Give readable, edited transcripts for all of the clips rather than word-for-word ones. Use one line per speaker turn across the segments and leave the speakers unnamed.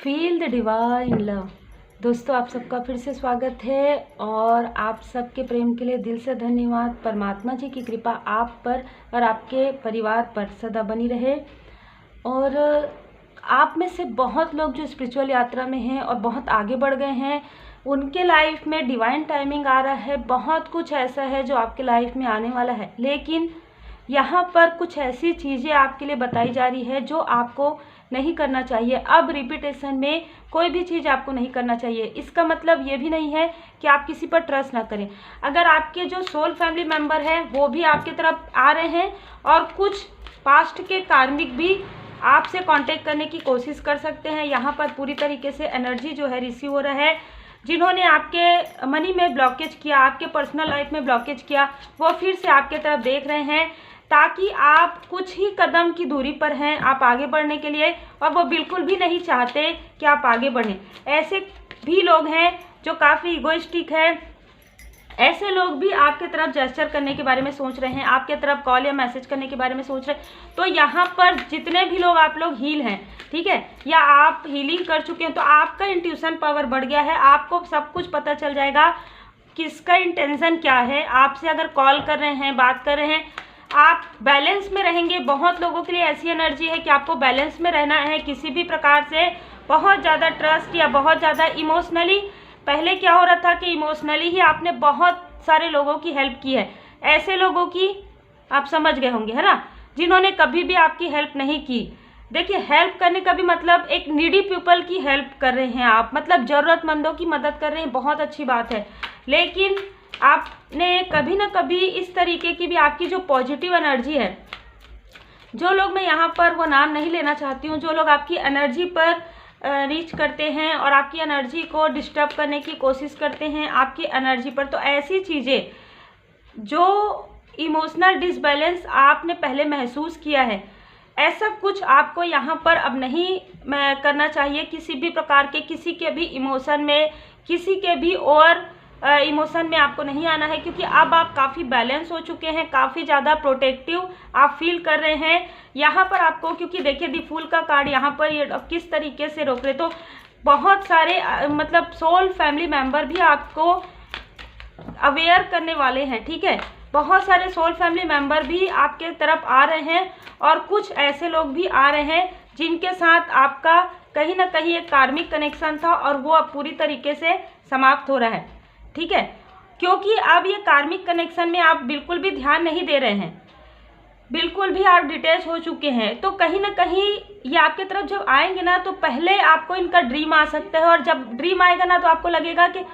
Feel the divine love. दोस्तों, आप सबका फिर से स्वागत है और आप सबके प्रेम के लिए दिल से धन्यवाद। परमात्मा जी की कृपा आप पर और आपके परिवार पर सदा बनी रहे। और आप में से बहुत लोग जो स्पिरिचुअल यात्रा में हैं और बहुत आगे बढ़ गए हैं, उनके लाइफ में डिवाइन टाइमिंग आ रहा है। बहुत कुछ ऐसा है जो आपके लाइफ में आने वाला है, लेकिन यहाँ पर कुछ ऐसी चीज़ें आपके लिए बताई जा रही है जो आपको नहीं करना चाहिए। अब रिपीटेशन में कोई भी चीज़ आपको नहीं करना चाहिए। इसका मतलब ये भी नहीं है कि आप किसी पर ट्रस्ट ना करें। अगर आपके जो सोल फैमिली मेंबर हैं वो भी आपकी तरफ आ रहे हैं और कुछ पास्ट के कार्मिक भी आपसे कांटेक्ट करने की कोशिश कर सकते हैं। यहाँ पर पूरी तरीके से एनर्जी जो है रिसीव हो रहा है। जिन्होंने आपके मनी में ब्लॉकेज किया, आपके पर्सनल लाइफ में ब्लॉकेज किया, वो फिर से आपके तरफ देख रहे हैं, ताकि आप कुछ ही कदम की दूरी पर हैं आप आगे बढ़ने के लिए, और वो बिल्कुल भी नहीं चाहते कि आप आगे बढ़ें। ऐसे भी लोग हैं जो काफ़ी इगोइस्टिक है। ऐसे लोग भी आपके तरफ जेस्चर करने के बारे में सोच रहे हैं, आपके तरफ कॉल या मैसेज करने के बारे में सोच रहे हैं। तो यहाँ पर जितने भी लोग आप लोग हील हैं, ठीक है, या आप हीलिंग कर चुके हैं, तो आपका इंट्यूशन पावर बढ़ गया है। आपको सब कुछ पता चल जाएगा किसका इंटेंशन क्या है। आपसे अगर कॉल कर रहे हैं, बात कर रहे हैं, आप बैलेंस में रहेंगे। बहुत लोगों के लिए ऐसी एनर्जी है कि आपको बैलेंस में रहना है। किसी भी प्रकार से बहुत ज़्यादा ट्रस्ट या बहुत ज़्यादा इमोशनली, पहले क्या हो रहा था कि इमोशनली ही आपने बहुत सारे लोगों की हेल्प की है। ऐसे लोगों की आप समझ गए होंगे, है ना, जिन्होंने कभी भी आपकी हेल्प नहीं की। देखिए, हेल्प करने का भी मतलब एक नीडी पीपल की हेल्प कर रहे हैं आप, मतलब ज़रूरतमंदों की मदद कर रहे हैं, बहुत अच्छी बात है। लेकिन आपने कभी ना कभी इस तरीके की भी आपकी जो पॉजिटिव एनर्जी है, जो लोग, मैं यहाँ पर वो नाम नहीं लेना चाहती हूँ, जो लोग आपकी एनर्जी पर रीच करते हैं और आपकी एनर्जी को डिस्टर्ब करने की कोशिश करते हैं आपकी एनर्जी पर, तो ऐसी चीज़ें जो इमोशनल डिसबैलेंस आपने पहले महसूस किया है, ऐसा कुछ आपको यहाँ पर अब नहीं करना चाहिए। किसी भी प्रकार के, किसी के भी इमोशन में, किसी के भी और इमोशन में आपको नहीं आना है, क्योंकि अब आप काफ़ी बैलेंस हो चुके हैं, काफ़ी ज़्यादा प्रोटेक्टिव आप फील कर रहे हैं। यहाँ पर आपको, क्योंकि देखिए दी फूल का कार्ड यहाँ पर ये किस तरीके से रोक रहे, तो बहुत सारे मतलब सोल फैमिली मेंबर भी आपको अवेयर करने वाले हैं, ठीक है। बहुत सारे सोल फैमिली मेंबर भी आपके तरफ आ रहे हैं और कुछ ऐसे लोग भी आ रहे हैं जिनके साथ आपका कहीं ना कहीं एक कार्मिक कनेक्शन था और वो अब पूरी तरीके से समाप्त हो रहा है, ठीक है। क्योंकि अब ये कार्मिक कनेक्शन में आप बिल्कुल भी ध्यान नहीं दे रहे हैं, बिल्कुल भी आप डिटैच हो चुके हैं। तो कहीं ना कहीं ये आपके तरफ जब आएंगे ना, तो पहले आपको इनका ड्रीम आ सकता है, और जब ड्रीम आएगा ना, तो आपको लगेगा कि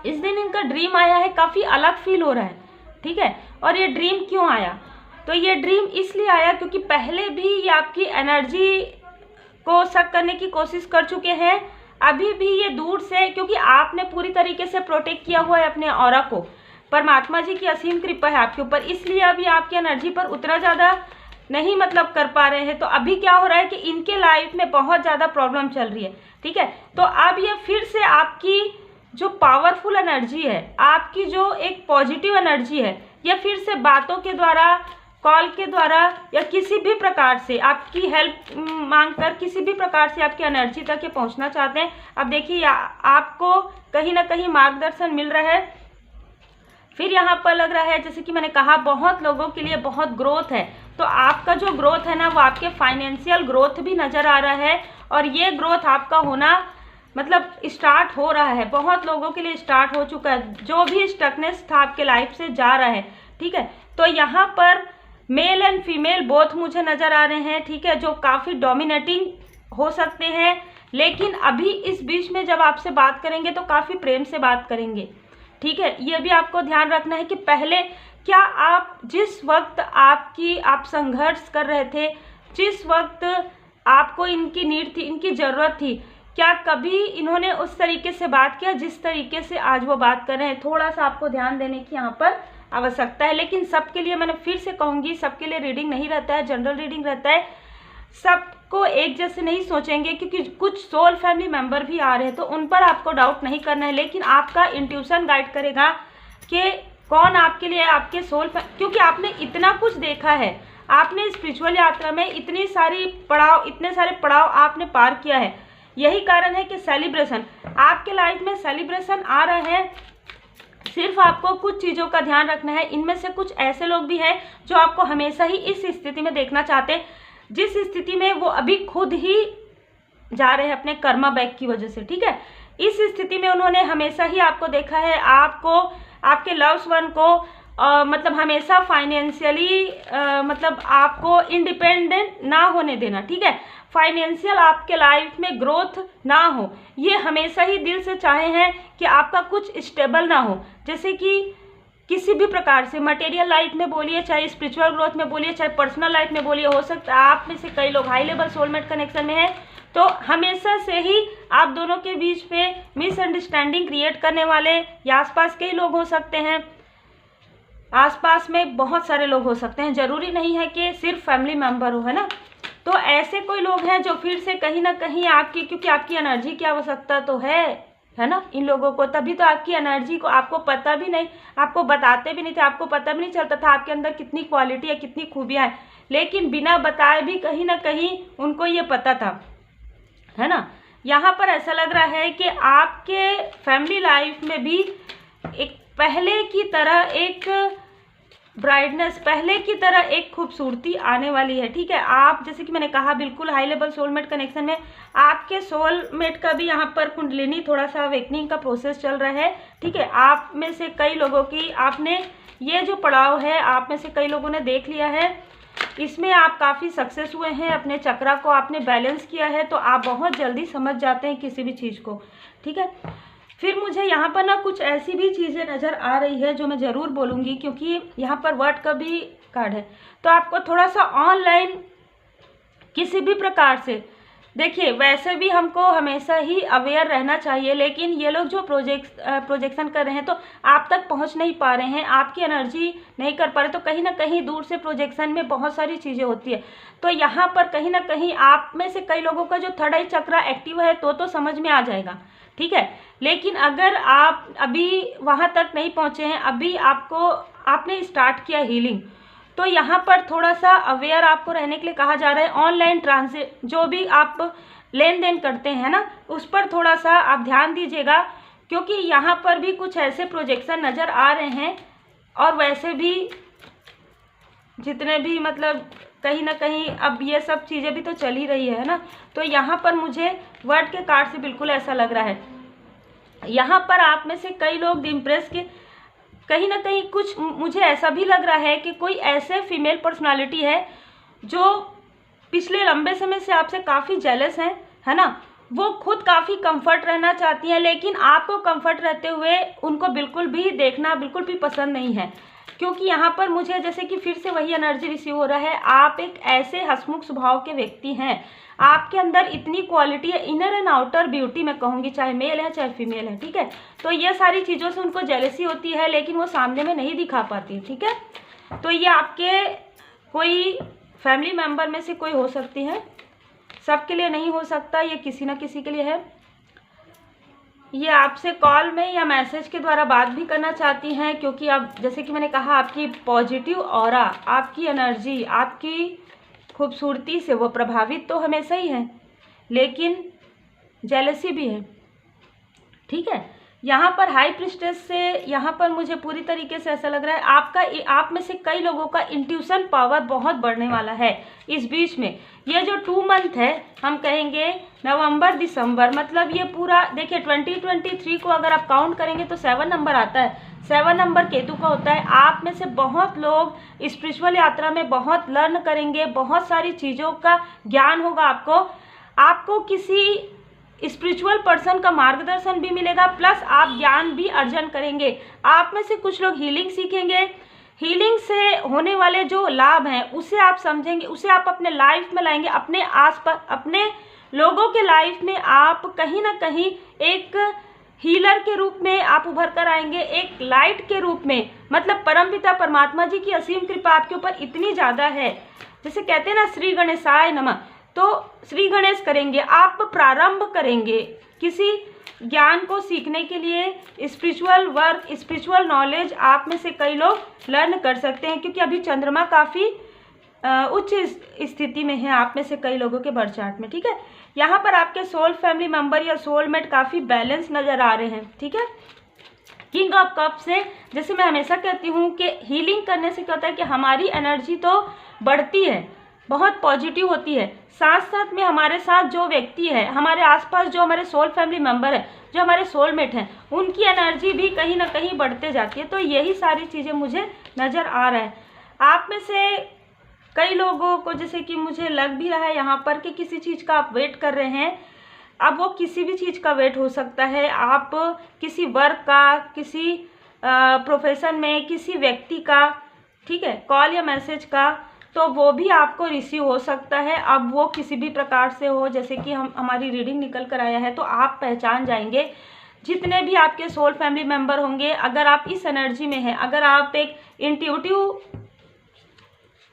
इस दिन इनका ड्रीम आया है, काफ़ी अलग फील हो रहा है, ठीक है। और ये ड्रीम क्यों आया? तो ये ड्रीम इसलिए आया क्योंकि पहले भी ये आपकी एनर्जी को शक करने की कोशिश कर चुके हैं। अभी भी ये दूर से, क्योंकि आपने पूरी तरीके से प्रोटेक्ट किया हुआ है अपने ऑरा को, परमात्मा जी की असीम कृपा है आपके ऊपर, इसलिए अभी आपकी एनर्जी पर उतना ज़्यादा नहीं मतलब कर पा रहे हैं। तो अभी क्या हो रहा है कि इनके लाइफ में बहुत ज़्यादा प्रॉब्लम चल रही है, ठीक है। तो अब ये फिर से आपकी जो पावरफुल एनर्जी है, आपकी जो एक पॉजिटिव एनर्जी है, ये फिर से बातों के द्वारा, कॉल के द्वारा या किसी भी प्रकार से आपकी हेल्प मांगकर किसी भी प्रकार से आपकी एनर्जी तक ये पहुंचना चाहते हैं। अब देखिए, आपको कहीं ना कहीं मार्गदर्शन मिल रहा है। फिर यहाँ पर लग रहा है, जैसे कि मैंने कहा, बहुत लोगों के लिए बहुत ग्रोथ है। तो आपका जो ग्रोथ है ना, वो आपके फाइनेंशियल ग्रोथ भी नज़र आ रहा है, और ये ग्रोथ आपका होना मतलब स्टार्ट हो रहा है। बहुत लोगों के लिए स्टार्ट हो चुका है, जो भी स्टकनेस था आपके लाइफ से जा रहा है, ठीक है। तो यहाँ पर मेल एंड फीमेल बोथ मुझे नज़र आ रहे हैं, ठीक है, जो काफ़ी डोमिनेटिंग हो सकते हैं, लेकिन अभी इस बीच में जब आपसे बात करेंगे तो काफ़ी प्रेम से बात करेंगे, ठीक है। ये भी आपको ध्यान रखना है कि पहले क्या आप जिस वक्त आप संघर्ष कर रहे थे, जिस वक्त आपको इनकी नीड थी, इनकी ज़रूरत थी, क्या कभी इन्होंने उस तरीके से बात किया जिस तरीके से आज वो बात कर रहे हैं? थोड़ा सा आपको ध्यान देने की यहाँ पर आवश्यकता है। लेकिन सबके लिए, मैंने फिर से कहूँगी, सबके लिए रीडिंग नहीं रहता है, जनरल रीडिंग रहता है। सबको एक जैसे नहीं सोचेंगे, क्योंकि कुछ सोल फैमिली मेंबर भी आ रहे हैं, तो उन पर आपको डाउट नहीं करना है। लेकिन आपका इंट्यूशन गाइड करेगा कि कौन आपके लिए आपके सोल, क्योंकि आपने इतना कुछ देखा है, आपने स्पिरिचुअल यात्रा में इतने सारे पड़ाव आपने पार किया है यही कारण है कि सेलिब्रेशन, आपके लाइफ में सेलिब्रेशन आ रहे हैं। सिर्फ आपको कुछ चीज़ों का ध्यान रखना है। इनमें से कुछ ऐसे लोग भी हैं जो आपको हमेशा ही इस स्थिति में देखना चाहते हैं जिस स्थिति में वो अभी खुद ही जा रहे हैं अपने कर्मा बैक की वजह से, ठीक है। इस स्थिति में उन्होंने हमेशा ही आपको देखा है, आपको, आपके लव्स वन को मतलब हमेशा फाइनेंशियली मतलब आपको इंडिपेंडेंट ना होने देना, ठीक है। फाइनेंशियल आपके लाइफ में ग्रोथ ना हो, ये हमेशा ही दिल से चाहे हैं कि आपका कुछ स्टेबल ना हो। जैसे कि किसी भी प्रकार से मटेरियल लाइफ में बोलिए, चाहे स्पिरिचुअल ग्रोथ में बोलिए, चाहे पर्सनल लाइफ में बोलिए, हो सकता है आप में से कई लोग हाई लेवल सोलमेट कनेक्शन में हैं, तो हमेशा से ही आप दोनों के बीच में मिसअंडरस्टैंडिंग क्रिएट करने वाले या आसपास के लोग हो सकते हैं। आसपास में बहुत सारे लोग हो सकते हैं, जरूरी नहीं है कि सिर्फ फैमिली मेम्बर हो, है ना। तो ऐसे कोई लोग हैं जो फिर से कहीं ना कहीं आपकी, क्योंकि आपकी एनर्जी की आवश्यकता तो है ना इन लोगों को, तभी तो आपकी एनर्जी को आपको पता भी नहीं, आपको बताते भी नहीं थे, आपको पता भी नहीं चलता था आपके अंदर कितनी क्वालिटी है, कितनी खूबियाँ हैं, लेकिन बिना बताए भी कहीं ना कहीं उनको ये पता था, है ना। यहाँ पर ऐसा लग रहा है कि आपके फैमिली लाइफ में भी एक पहले की तरह एक ब्राइटनेस, पहले की तरह एक खूबसूरती आने वाली है, ठीक है। आप जैसे कि मैंने कहा बिल्कुल हाई लेवल सोलमेट कनेक्शन में आपके सोलमेट का भी यहाँ पर कुंडलिनी थोड़ा सा अवेकनिंग का प्रोसेस चल रहा है, ठीक है। आप में से कई लोगों की, आपने ये जो पड़ाव है आप में से कई लोगों ने देख लिया है, इसमें आप काफ़ी सक्सेस हुए हैं, अपने चक्रा को आपने बैलेंस किया है, तो आप बहुत जल्दी समझ जाते हैं किसी भी चीज़ को, ठीक है। फिर मुझे यहाँ पर ना कुछ ऐसी भी चीज़ें नज़र आ रही है जो मैं ज़रूर बोलूँगी, क्योंकि यहाँ पर वर्ड का भी कार्ड है, तो आपको थोड़ा सा ऑनलाइन किसी भी प्रकार से देखिए, वैसे भी हमको हमेशा ही अवेयर रहना चाहिए, लेकिन ये लोग जो प्रोजेक्शन कर रहे हैं तो आप तक पहुंच नहीं पा रहे हैं, आपकी एनर्जी नहीं कर पा रहे, तो कहीं ना कहीं दूर से प्रोजेक्शन में बहुत सारी चीज़ें होती है। तो यहाँ पर कहीं ना कहीं आप में से कई लोगों का जो थर्ड आई चक्रा एक्टिव है तो समझ में आ जाएगा, ठीक है। लेकिन अगर आप अभी वहाँ तक नहीं पहुँचे हैं, अभी आपने स्टार्ट किया हीलिंग, तो यहाँ पर थोड़ा सा अवेयर आपको रहने के लिए कहा जा रहा है। ऑनलाइन ट्रांजेक्शन जो भी आप लेन देन करते हैं ना, उस पर थोड़ा सा आप ध्यान दीजिएगा, क्योंकि यहाँ पर भी कुछ ऐसे प्रोजेक्शन नज़र आ रहे हैं, और वैसे भी जितने भी मतलब कहीं ना कहीं अब ये सब चीज़ें भी तो चल ही रही है ना। तो यहाँ पर मुझे वर्ड के कार्ड से बिल्कुल ऐसा लग रहा है, यहाँ पर आप में से कई लोग इम्प्रेस के कहीं ना कहीं कुछ, मुझे ऐसा भी लग रहा है कि कोई ऐसे फीमेल पर्सनालिटी है जो पिछले लंबे समय से आपसे काफ़ी जेलस हैं, है ना। वो खुद काफ़ी कंफर्ट रहना चाहती हैं, लेकिन आपको कंफर्ट रहते हुए उनको बिल्कुल भी देखना बिल्कुल भी पसंद नहीं है, क्योंकि यहाँ पर मुझे जैसे कि फिर से वही एनर्जी रिसीव हो रहा है। आप एक ऐसे हंसमुख स्वभाव के व्यक्ति हैं, आपके अंदर इतनी क्वालिटी है, इनर एंड आउटर ब्यूटी मैं कहूँगी, चाहे मेल है चाहे फीमेल है, ठीक है। तो ये सारी चीज़ों से उनको जेलसी होती है, लेकिन वो सामने में नहीं दिखा पाती, ठीक है। तो ये आपके कोई फैमिली मेम्बर में से कोई हो सकती है, सबके लिए नहीं हो सकता, ये किसी न किसी के लिए है। ये आपसे कॉल में या मैसेज के द्वारा बात भी करना चाहती हैं, क्योंकि अब जैसे कि मैंने कहा आपकी पॉजिटिव ऑरा, आपकी एनर्जी, आपकी खूबसूरती से वो प्रभावित तो हमेशा ही हैं, लेकिन जेलसी भी है, ठीक है। यहाँ पर हाई प्रिस्टेस से यहाँ पर मुझे पूरी तरीके से ऐसा लग रहा है आप में से कई लोगों का इंट्यूशन पावर बहुत बढ़ने वाला है इस बीच में। ये जो 2 मंथ है, हम कहेंगे नवंबर दिसंबर, मतलब ये पूरा देखिए 2023 को अगर आप काउंट करेंगे तो 7 नंबर आता है, 7 नंबर केतु का होता है। आप में से बहुत लोग स्पिरिचुअल यात्रा में बहुत लर्न करेंगे, बहुत सारी चीज़ों का ज्ञान होगा आपको किसी स्पिरिचुअल पर्सन का मार्गदर्शन भी मिलेगा, प्लस आप ज्ञान भी अर्जन करेंगे। आप में से कुछ लोग हीलिंग सीखेंगे, हीलिंग से होने वाले जो लाभ हैं उसे आप समझेंगे, उसे आप अपने लाइफ में लाएंगे, अपने आसपास अपने लोगों के लाइफ में आप कहीं ना कहीं एक हीलर के रूप में आप उभर कर आएंगे, एक लाइट के रूप में। मतलब परमपिता परमात्मा जी की असीम कृपा आपके ऊपर इतनी ज़्यादा है, जैसे कहते हैं ना श्री गणेशाय नमः, तो श्री गणेश करेंगे, आप प्रारंभ करेंगे किसी ज्ञान को सीखने के लिए। स्पिरिचुअल वर्क, स्पिरिचुअल नॉलेज आप में से कई लोग लर्न कर सकते हैं, क्योंकि अभी चंद्रमा काफ़ी उच्च स्थिति में है आप में से कई लोगों के बर्थ चार्ट में, ठीक है। यहाँ पर आपके सोल फैमिली मेंबर या सोलमेट काफ़ी बैलेंस नज़र आ रहे हैं, ठीक है। किंग ऑफ कप से, जैसे मैं हमेशा कहती हूँ कि हीलिंग करने से क्या होता है कि हमारी एनर्जी तो बढ़ती है, बहुत पॉजिटिव होती है, साथ साथ में हमारे साथ जो व्यक्ति है, हमारे आसपास जो हमारे सोल फैमिली मेंबर है, जो हमारे सोलमेट हैं, उनकी एनर्जी भी कहीं ना कहीं बढ़ते जाती है। तो यही सारी चीज़ें मुझे नज़र आ रहा है। आप में से कई लोगों को जैसे कि मुझे लग भी रहा है यहाँ पर कि किसी चीज़ का आप वेट कर रहे हैं। अब वो किसी भी चीज़ का वेट हो सकता है, आप किसी वर्क का, किसी प्रोफेशन में किसी व्यक्ति का, ठीक है, कॉल या मैसेज का, तो वो भी आपको रिसीव हो सकता है। अब वो किसी भी प्रकार से हो, जैसे कि हमारी रीडिंग निकल कर आया है, तो आप पहचान जाएंगे जितने भी आपके सोल फैमिली मेंबर होंगे। अगर आप इस एनर्जी में हैं, अगर आप एक इंट्यूटिव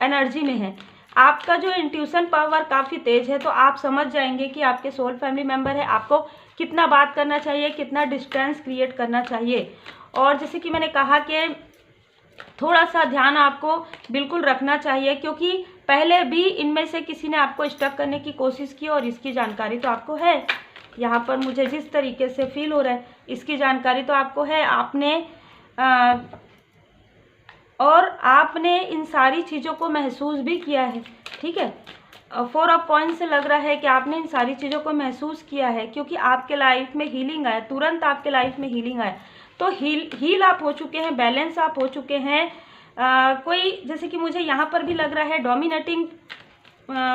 एनर्जी में हैं, आपका जो इंट्यूशन पावर काफ़ी तेज है, तो आप समझ जाएंगे कि आपके सोल फैमिली मेंबर है, आपको कितना बात करना चाहिए, कितना डिस्टेंस क्रिएट करना चाहिए। और जैसे कि मैंने कहा कि थोड़ा सा ध्यान आपको बिल्कुल रखना चाहिए, क्योंकि पहले भी इनमें से किसी ने आपको स्टक करने की कोशिश की और इसकी जानकारी तो आपको है। यहाँ पर मुझे जिस तरीके से फील हो रहा है, इसकी जानकारी तो आपको है। आपने इन सारी चीज़ों को महसूस भी किया है, ठीक है। 4 ऑफ पॉइंट से लग रहा है कि आपने इन सारी चीज़ों को महसूस किया है, क्योंकि आपके लाइफ में हीलिंग आया, तुरंत आपके लाइफ में हीलिंग आया। तो हील आप हो चुके हैं, बैलेंस आप हो चुके हैं। कोई जैसे कि मुझे यहाँ पर भी लग रहा है डोमिनेटिंग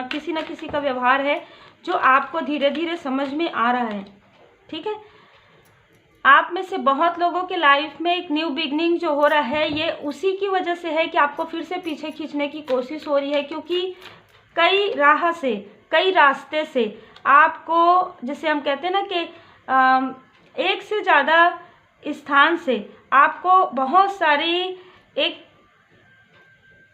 किसी न किसी का व्यवहार है, जो आपको धीरे धीरे समझ में आ रहा है, ठीक है। आप में से बहुत लोगों के लाइफ में एक न्यू बिगनिंग जो हो रहा है, ये उसी की वजह से है कि आपको फिर से पीछे खींचने की कोशिश हो रही है, क्योंकि कई राह से, कई रास्ते से आपको, जैसे हम कहते हैं ना कि एक से ज़्यादा स्थान से आपको बहुत सारी एक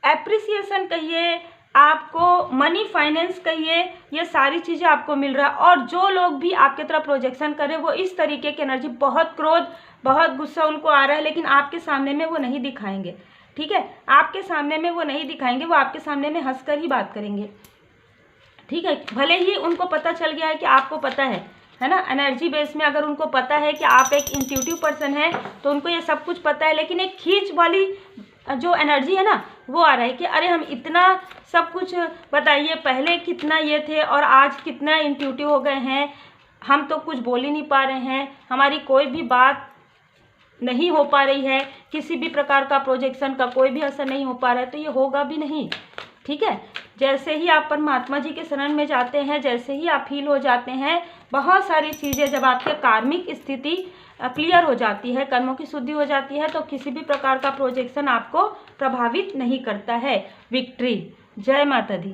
एप्रिसिएशन कहिए, आपको मनी फाइनेंस कहिए, ये सारी चीज़ें आपको मिल रहा है। और जो लोग भी आपके तरफ प्रोजेक्शन करें, वो इस तरीके की एनर्जी, बहुत क्रोध, बहुत गुस्सा उनको आ रहा है, लेकिन आपके सामने में वो नहीं दिखाएंगे, ठीक है। आपके सामने में वो नहीं दिखाएंगे, वो आपके सामने में हंसकर ही बात करेंगे, ठीक है। भले ही उनको पता चल गया है कि आपको पता है ना, एनर्जी बेस में अगर उनको पता है कि आप एक इंट्यूटिव पर्सन हैं, तो उनको ये सब कुछ पता है, लेकिन एक खींच वाली जो एनर्जी है ना, वो आ रहा है कि अरे हम इतना सब कुछ, बताइए पहले कितना ये थे और आज कितना इंट्यूटिव हो गए हैं, हम तो कुछ बोल ही नहीं पा रहे हैं, हमारी कोई भी बात नहीं हो पा रही है, किसी भी प्रकार का प्रोजेक्शन का कोई भी असर नहीं हो पा रहा है, तो ये होगा भी नहीं, ठीक है। जैसे ही आप परमात्मा जी के शरण में जाते हैं, जैसे ही आप हील हो जाते हैं, बहुत सारी चीज़ें, जब आपके कार्मिक स्थिति क्लियर हो जाती है, कर्मों की शुद्धि हो जाती है, तो किसी भी प्रकार का प्रोजेक्शन आपको प्रभावित नहीं करता है। विक्ट्री, जय माता दी,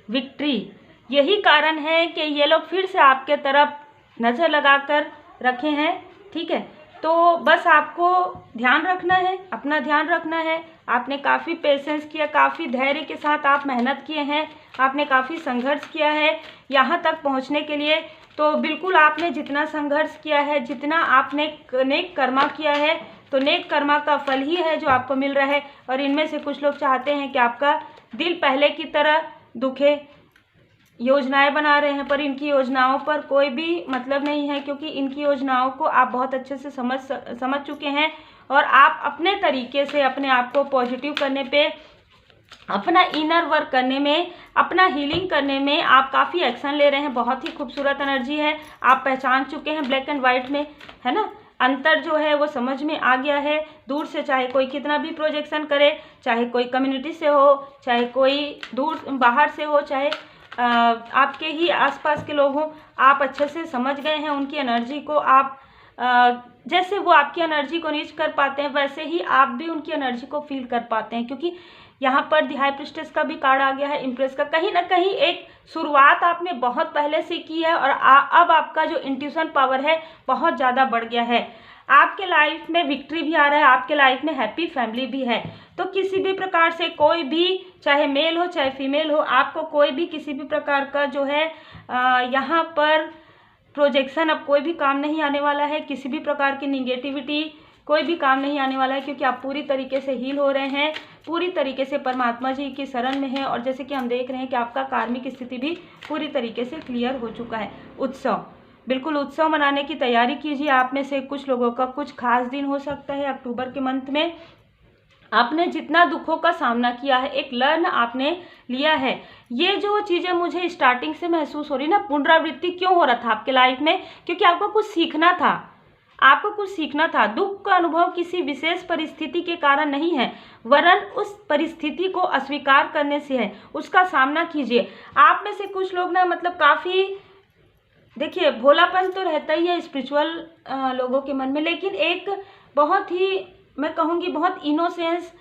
विक्ट्री। यही कारण है कि ये लोग फिर से आपके तरफ नज़र लगाकर रखे हैं, ठीक है। तो बस आपको ध्यान रखना है, अपना ध्यान रखना है। आपने काफ़ी पेशेंस किया, काफ़ी धैर्य के साथ आप मेहनत किए हैं, आपने काफ़ी संघर्ष किया है यहाँ तक पहुँचने के लिए। तो बिल्कुल आपने जितना संघर्ष किया है, जितना आपने नेक कर्मा किया है, तो नेक कर्मा का फल ही है जो आपको मिल रहा है। और इनमें से कुछ लोग चाहते हैं कि आपका दिल पहले की तरह दुखे, योजनाएं बना रहे हैं, पर इनकी योजनाओं पर कोई भी मतलब नहीं है, क्योंकि इनकी योजनाओं को आप बहुत अच्छे से समझ चुके हैं। और आप अपने तरीके से अपने आप को पॉजिटिव करने पे, अपना इनर वर्क करने में, अपना हीलिंग करने में आप काफ़ी एक्शन ले रहे हैं। बहुत ही खूबसूरत एनर्जी है, आप पहचान चुके हैं ब्लैक एंड वाइट में, है ना। अंतर जो है वो समझ में आ गया है। दूर से चाहे कोई कितना भी प्रोजेक्शन करे, चाहे कोई कम्युनिटी से हो, चाहे कोई दूर बाहर से हो, चाहे आपके ही आसपास के लोग हों, आप अच्छे से समझ गए हैं उनकी एनर्जी को। आप जैसे वो आपकी एनर्जी को रीच कर पाते हैं, वैसे ही आप भी उनकी एनर्जी को फील कर पाते हैं, क्योंकि यहाँ पर द हाई प्रीस्टेस का भी कार्ड आ गया है, इम्प्रेस का। कहीं ना कहीं एक शुरुआत आपने बहुत पहले से की है, और अब आपका जो इंट्यूशन पावर है बहुत ज़्यादा बढ़ गया है। आपके लाइफ में विक्ट्री भी आ रहा है, आपके लाइफ में हैप्पी फैमिली भी है। तो किसी भी प्रकार से कोई भी, चाहे मेल हो चाहे फीमेल हो, आपको कोई भी किसी भी प्रकार का जो है यहाँ पर प्रोजेक्शन अब कोई भी काम नहीं आने वाला है। किसी भी प्रकार की निगेटिविटी कोई भी काम नहीं आने वाला है, क्योंकि आप पूरी तरीके से हील हो रहे हैं, पूरी तरीके से परमात्मा जी की शरण में हैं। और जैसे कि हम देख रहे हैं कि आपका कार्मिक स्थिति भी पूरी तरीके से क्लियर हो चुका है। उत्सव, बिल्कुल उत्सव मनाने की तैयारी कीजिए। आप में से कुछ लोगों का कुछ खास दिन हो सकता है अक्टूबर के मंथ में। आपने जितना दुखों का सामना किया है, एक लर्न आपने लिया है। ये जो चीज़ें मुझे स्टार्टिंग से महसूस हो रही ना, पुनरावृत्ति क्यों हो रहा था आपके लाइफ में, क्योंकि आपको कुछ सीखना था, आपको कुछ सीखना था। दुख का अनुभव किसी विशेष परिस्थिति के कारण नहीं है, वरन उस परिस्थिति को अस्वीकार करने से है। उसका सामना कीजिए। आप में से कुछ लोग ना मतलब काफ़ी, देखिए भोलापन तो रहता ही है स्पिरिचुअल लोगों के मन में, लेकिन एक बहुत ही, मैं कहूँगी बहुत इनोसेंस,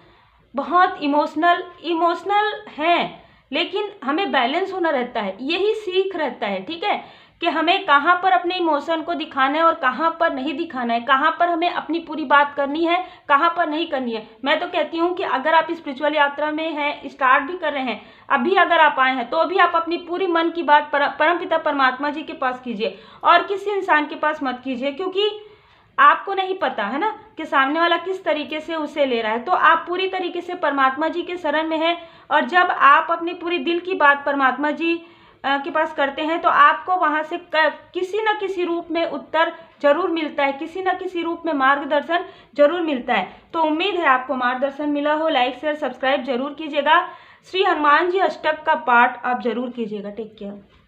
बहुत इमोशनल हैं, लेकिन हमें बैलेंस होना रहता है, यही सीख रहता है। ठीक है, कि हमें कहाँ पर अपने इमोशन को दिखाना है और कहाँ पर नहीं दिखाना है, कहाँ पर हमें अपनी पूरी बात करनी है, कहाँ पर नहीं करनी है। मैं तो कहती हूँ कि अगर आप स्पिरिचुअल यात्रा में हैं, स्टार्ट भी कर रहे हैं, अभी अगर आप आए हैं, तो अभी आप अपनी पूरी मन की बात परमपिता परमात्मा जी के पास कीजिए और किसी इंसान के पास मत कीजिए, क्योंकि आपको नहीं पता है ना कि सामने वाला किस तरीके से उसे ले रहा है। तो आप पूरी तरीके से परमात्मा जी के शरण में हैं, और जब आप अपनी पूरी दिल की बात परमात्मा जी के पास करते हैं, तो आपको वहाँ से किसी न किसी रूप में उत्तर जरूर मिलता है, किसी न किसी रूप में मार्गदर्शन जरूर मिलता है। तो उम्मीद है आपको मार्गदर्शन मिला हो। लाइक शेयर सब्सक्राइब जरूर कीजिएगा। श्री हनुमान जी अष्टक का पाठ आप जरूर कीजिएगा। Take care.